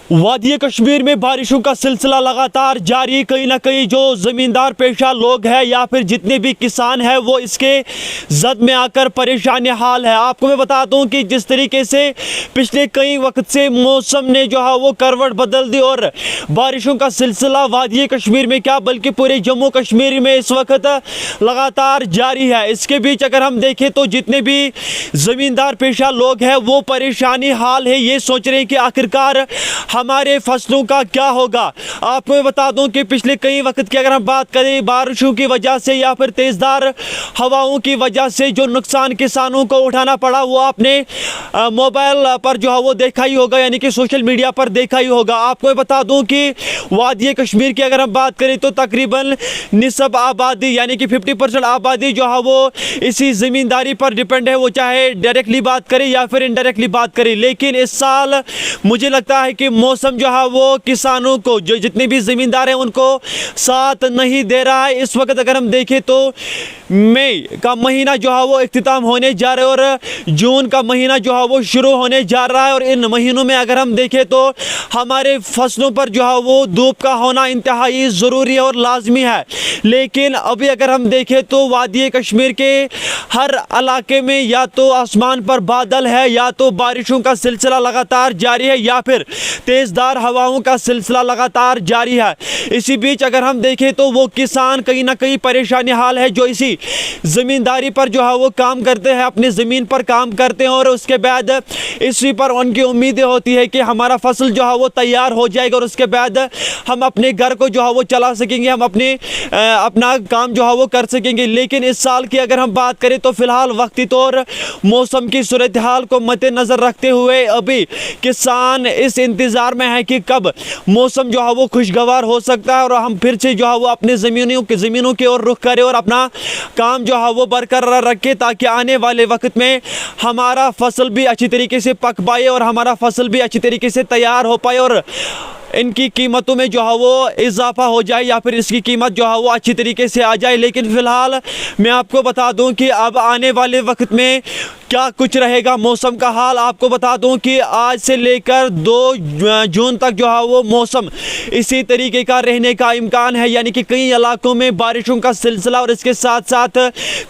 वादी कश्मीर में बारिशों का सिलसिला लगातार जारी। कहीं ना कहीं जो ज़मींदार पेशा लोग हैं या फिर जितने भी किसान हैं वो इसके जद में आकर परेशान हाल है। आपको मैं बता दूं कि जिस तरीके से पिछले कई वक्त से मौसम ने जो है वो करवट बदल दी और बारिशों का सिलसिला वादी कश्मीर में क्या बल्कि पूरे जम्मू कश्मीर में इस वक्त लगातार जारी है। इसके बीच अगर हम देखें तो जितने भी ज़मींदार पेशा लोग हैं वो परेशानी हाल है, ये सोच रहे हैं कि आखिरकार हमारे फसलों का क्या होगा। आपको मैं बता दूं कि पिछले कई वक्त की अगर हम बात करें बारिशों की वजह से या फिर तेज़दार हवाओं की वजह से जो नुकसान किसानों को उठाना पड़ा वो आपने मोबाइल पर जो है वो देखा ही होगा, यानी कि सोशल मीडिया पर देखा ही होगा। आपको मैं बता दूं कि वादी कश्मीर की अगर हम बात करें तो तकरीबन निस्ब आबादी यानी कि 50% आबादी जो है वो इसी ज़मींदारी पर डिपेंड है, वो चाहे डायरेक्टली बात करें या फिर इनडायरेक्टली बात करें। लेकिन इस साल मुझे लगता है कि मौसम जो है वो किसानों को जो जितने भी ज़मींदार हैं उनको साथ नहीं दे रहा है। इस वक्त अगर हम देखें तो मई का महीना जो है वो इख्तिताम होने जा रहा है और जून का महीना जो है वो शुरू होने जा रहा है और इन महीनों में अगर हम देखें तो हमारे फसलों पर जो है वो धूप का होना इंतहाई ज़रूरी है और लाजमी है। लेकिन अभी अगर हम देखें तो वादी कश्मीर के हर इलाके में या तो आसमान पर बादल है या तो बारिशों का सिलसिला लगातार जारी है या फिर तेज़दार हवाओं का सिलसिला लगातार जारी है। इसी बीच अगर हम देखें तो वो किसान कहीं ना कहीं परेशानी हाल है जो इसी ज़मींदारी पर जो है वो काम करते हैं, अपनी ज़मीन पर काम करते हैं और उसके बाद इसी पर उनकी उम्मीदें होती है कि हमारा फसल जो है वो तैयार हो जाएगा और उसके बाद हम अपने घर को जो है वो चला सकेंगे, हम अपना काम जो है वो कर सकेंगे। लेकिन इस साल की अगर हम बात करें तो फ़िलहाल वक्ती तौर मौसम की सूरत हाल को मद्देनज़र रखते हुए अभी किसान इस इंतज़ार में है कि कब मौसम जो है वो खुशगवार हो सकता है और हम फिर से जो है वो अपने ज़मीनों की ओर रुख करें और अपना काम जो है वो बरकरार रखें ताकि आने वाले वक्त में हमारा फसल भी अच्छी तरीके से पक पाए और हमारा फसल भी अच्छी तरीके से तैयार हो पाए और इनकी कीमतों में जो है वो इजाफा हो जाए या फिर इसकी कीमत जो है वो अच्छी तरीके से आ जाए। लेकिन फ़िलहाल मैं आपको बता दूं कि अब आने वाले वक्त में क्या कुछ रहेगा मौसम का हाल। आपको बता दूं कि आज से लेकर 2 जून तक जो है वो मौसम इसी तरीके का रहने का इम्कान है, यानी कि कई इलाकों में बारिशों का सिलसिला और इसके साथ साथ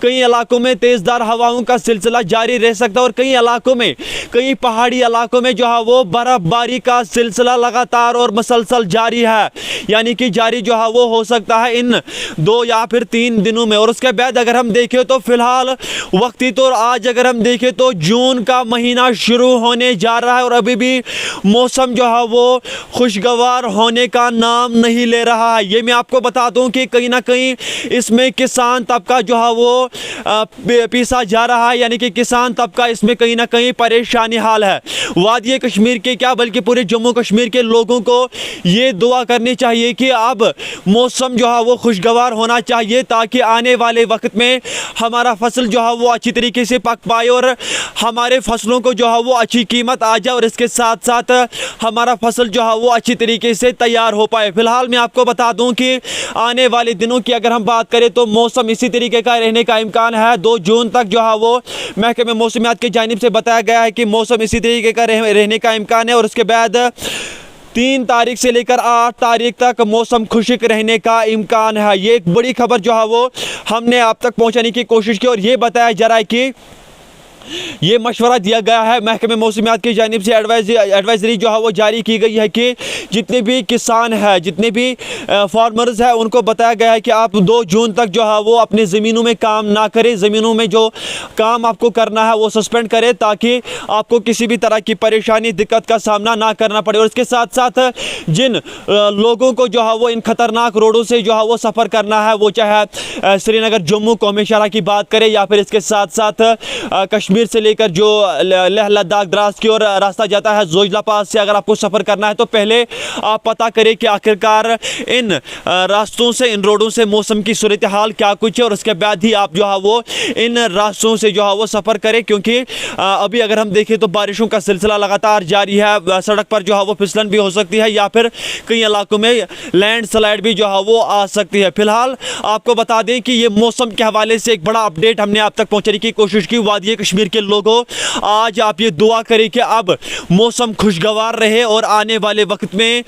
कई इलाकों में तेज़दार हवाओं का सिलसिला जारी रह सकता है और कई इलाकों में कई पहाड़ी इलाकों में जो है वो बर्फ़बारी का सिलसिला लगातार और मसलसल जारी है, यानी कि जारी जो है वो हो सकता है इन 2 या फिर 3 दिनों में। और उसके बाद अगर हम देखें तो फ़िलहाल वक्ती तौर आज अगर हम देखें तो जून का महीना शुरू होने जा रहा है और अभी भी मौसम जो है वो खुशगवार होने का नाम नहीं ले रहा है। ये मैं आपको बता दूं कि कहीं ना कहीं इसमें किसान तबका जो है वो पीसा जा रहा है, यानी कि किसान तबका इसमें कहीं ना कहीं परेशानी हाल है। वादी कश्मीर के क्या बल्कि पूरे जम्मू कश्मीर के लोगों को ये दुआ करनी चाहिए कि अब मौसम जो है वो खुशगवार होना चाहिए ताकि आने वाले वक्त में हमारा फसल जो है वो अच्छी तरीके से पक पाए और हमारे फसलों को जो है वो अच्छी कीमत आ जाए और इसके साथ साथ हमारा फसल जो है वो अच्छी तरीके से तैयार हो पाए। फिलहाल मैं आपको बता दूं कि आने वाले दिनों की अगर हम बात करें तो मौसम इसी तरीके का रहने का इम्कान है। 2 जून तक जो है वो महकमे मौसमियात की जानिब से बताया गया है कि मौसम इसी तरीके का रहने का इम्कान है और उसके बाद 3 तारीख से लेकर 8 तारीख तक मौसम खुश्क रहने का इम्कान है। ये एक बड़ी खबर जो है वो हमने आप तक पहुंचाने की कोशिश की और ये बताया जा रहा है कि ये मशवरा दिया गया है महकमे मौसमियात की जानिब से एडवाइजरी जो है वो जारी की गई है कि जितने भी किसान हैं, जितने भी फार्मर्स हैं, उनको बताया गया है कि आप 2 जून तक जो है वो अपनी ज़मीनों में काम ना करें, ज़मीनों में जो काम आपको करना है वो सस्पेंड करें ताकि आपको किसी भी तरह की परेशानी दिक्कत का सामना ना करना पड़े। और इसके साथ साथ जिन लोगों को जो है वो इन ख़तरनाक रोडों से जो है वो सफ़र करना है, वो चाहे श्रीनगर जम्मू कौमी शाहराह की बात करें या फिर इसके साथ साथ कश्मीर से लेकर जो लेह लद्दाख द्रास की ओर रास्ता जाता है जोजिला पास से अगर आपको सफ़र करना है तो पहले आप पता करें कि आखिरकार इन रास्तों से, इन रोडों से मौसम की सूरत हाल क्या कुछ है और उसके बाद ही आप जो है वो इन रास्तों से जो है वो सफ़र करें। क्योंकि अभी अगर हम देखें तो बारिशों का सिलसिला लगातार जारी है, सड़क पर जो है वो फिसलन भी हो सकती है या फिर कई इलाकों में लैंडस्लाइड भी जो है वो आ सकती है। फिलहाल आपको बता दें कि ये मौसम के हवाले से एक बड़ा अपडेट हमने आप तक पहुँचाने की कोशिश की। वादी कश्मीर कश्मीर के लोगों, आज आप ये दुआ करें कि अब मौसम खुशगवार रहे और आने वाले वक्त में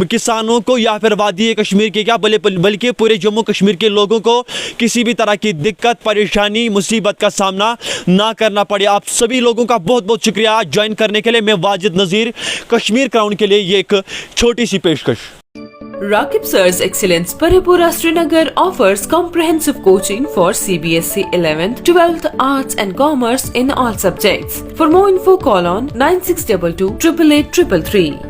किसानों को या फिर वादी कश्मीर के क्या बल्कि पूरे जम्मू कश्मीर के लोगों को किसी भी तरह की दिक्कत, परेशानी, मुसीबत का सामना ना करना पड़े। आप सभी लोगों का बहुत बहुत शुक्रिया ज्वाइन करने के लिए। मैं वाजिद नज़ीर, कश्मीर क्राउन के लिए ये एक छोटी सी पेशकश। Rakib Sir's Excellence Paripura Srinagar offers comprehensive coaching for CBSE 11th, 12th, Arts and Commerce in all subjects. For more info, call on 9622 888 333.